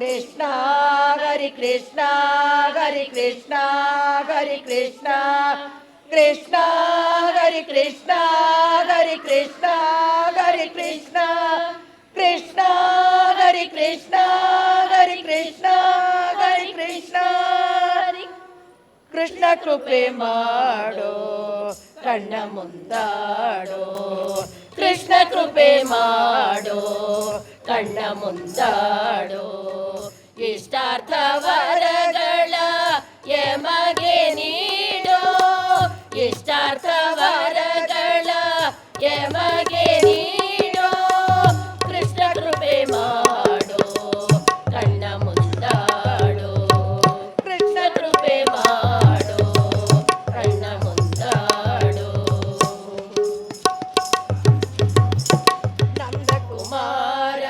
Krishna Hare Krishna Hare Krishna Hare Krishna Krishna Hare Krishna Hare Krishna Hare Krishna Krishna Hare Krishna Hare Krishna Hare Krishna Krishna ಕೃಪೆ ಮಾಡೋ ಕಣ್ಣ ಮುಂದಾಡೋ ಕೃಷ್ಣ ಕೃಪೆ ಮಾಡೋ ಕಣ್ಣ ಮುಂದಾಡೋ ಇಷ್ಟಾರ್ಥ ವರಗಳ ಎಮಗೆ ನೀಡೋ ಇಷ್ಟಾರ್ಥ ವರಗಳ ಎಮಗೆ ನೀಡೋ ಕೃಷ್ಣ ಕೃಪೆ ಮಾಡೋ ಕಣ್ಣ ಮುಂದಾಡೋ ಕೃಷ್ಣ ಕೃಪೆ ಮಾಡೋ ಕಣ್ಣ ಮುಂದಾಡೋ ನಂದ ಕುಮಾರ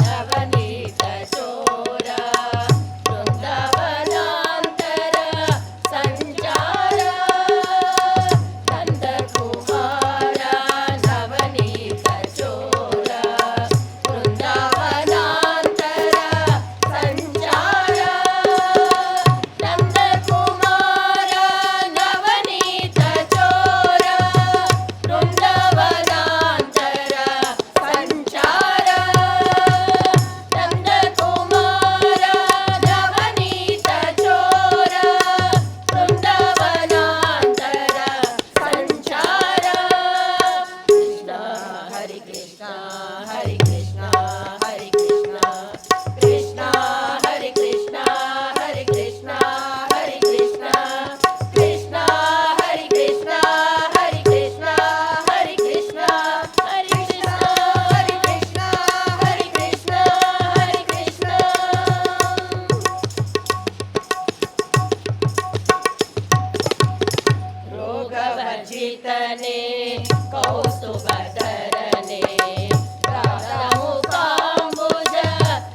ನವನೀತ ಚೋರ ಬೃಂದಾವನಾಂತರ ಸಂಚಾರ ನಂದ ಕುಮಾರ ನವನೀತ ಚೋರ ಬೃಂದಾವನಾಂತರ ಸಂಚಾರ ನಂದ ಕುಮಾರ ನವನೀತ ಚೋರ ಬೃಂದಾವನಾಂತರ ಸಂಚಾರ ನಂದ ಕುಮಾರ ನವನೀತ ಚೋರ ಬೃಂದಾವನಾಂತರ ಸಂಚಾರ ಕೃಷ್ಣ ಹರಿ ಕೃಷ್ಣ ಹರಿ ಕೃಷ್ಣ ಹರಿ ಕೃಷ್ಣ ಕೃಷ್ಣ ಹರಿ ಕೃಷ್ಣ ಹರಿ ಕೃಷ್ಣ ಹರಿ ಕೃಷ್ಣ ಕೃಷ್ಣ ಹರಿ ಕೃಷ್ಣ ಹರಿ ಕೃಷ್ಣ ಹರಿ ಕೃಷ್ಣ ಹರಿ ಕೃಷ್ಣ ಹರಿ ಕೃಷ್ಣ ಹರಿ ಕೃಷ್ಣ ಹರಿ ಕೃಷ್ಣ ರೋಗವರ್ಜಿತನೆ ಕೌಸ್ತುಭಧರನೆ ರಾಧಾಮುಖಾಂಬುಜ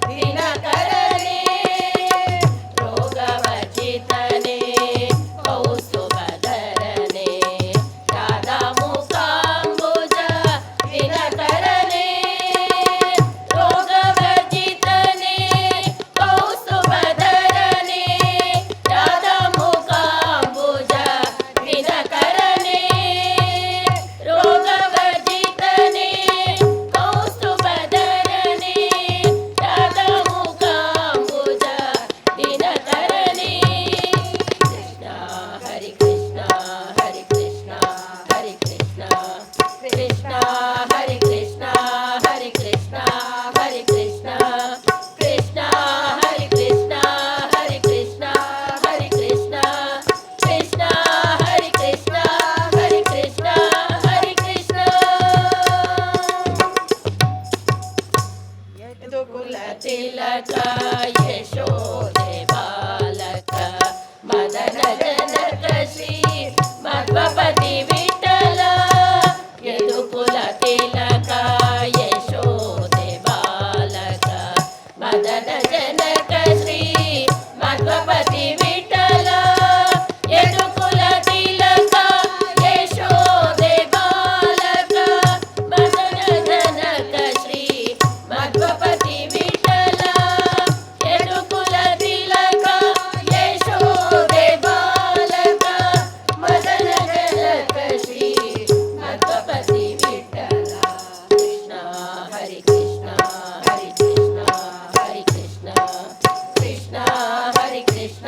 ದಿನಕರನೆ ರೋಗವರ್ಜಿತನೆ ಕೌಸ್ತುಭಧರನೆ ರಾಧಾಮುಖಾಂಬುಜ ದಿನಕರನೆ ರೋಗವರ್ಜಿತನೆ ಕೌಸ್ತುಭಧರನೆ ರಾಧಾಮುಖಾಂಬುಜ ದಿನಕರನೆ ರೋಗವರ್ಜಿತನೆ ಕೌಸ್ತುಭಧರನೆ ರಾಧಾಮುಖಾಂಬುಜ ದಿನಕರನೆ ಕೃಷ್ಣ ಹರಿ ಕೃಷ್ಣ ಹರಿ ಕೃಷ್ಣ ಹರಿ ಕೃಷ್ಣ ಕೃಷ್ಣ ಹರಿ ಕೃಷ್ಣ ಹರಿ ಕೃಷ್ಣ ಹರಿ ಕೃಷ್ಣ ಕೃಷ್ಣ ಹರಿ ಕೃಷ್ಣ ಹರಿ ಕೃಷ್ಣ ಹರಿ ಕೃಷ್ಣ ಕೃಷ್ಣ ಹರಿ ಕೃಷ್ಣ ಹರಿ ಕೃಷ್ಣ ಹರಿ ಕೃಷ್ಣ ಯದುಕುಲ ತಿಲಕ ಯಶೋದೆ ಬಾಲಕ ಮದನ ಜನಕ ಶ್ರೀ ಮಧ್ವಪತಿ ವಿಠಲ ಯದುಕುಲ ತಿಲಕ ಯಶೋದೆ ಬಾಲಕ ಮದನ ಜನಕ ಶ್ರೀ ಮಧ್ವಪತಿ ವಿಠಲ ಯದುಕುಲ ತಿಲಕ ಯಶೋದೆ ಬಾಲಕ ಮದನ ಜನಕ ಶ್ರೀ ಮಧ್ವಪತಿ ವಿಠಲ ಯದುಕುಲ ತಿಲಕ ಯಶೋದೆ ಬಾಲಕ ಮದನ ಜನಕ ಶ್ರೀ ಮಧ್ವಪತಿ ವಿಠಲ ಕೃಷ್ಣ ಹರಿ ಕೃಷ್ಣ ಹರಿ ಕೃಷ್ಣ ಹರಿ ಕೃಷ್ಣ ಕೃಷ್ಣ ಹರಿ ಕೃಷ್ಣ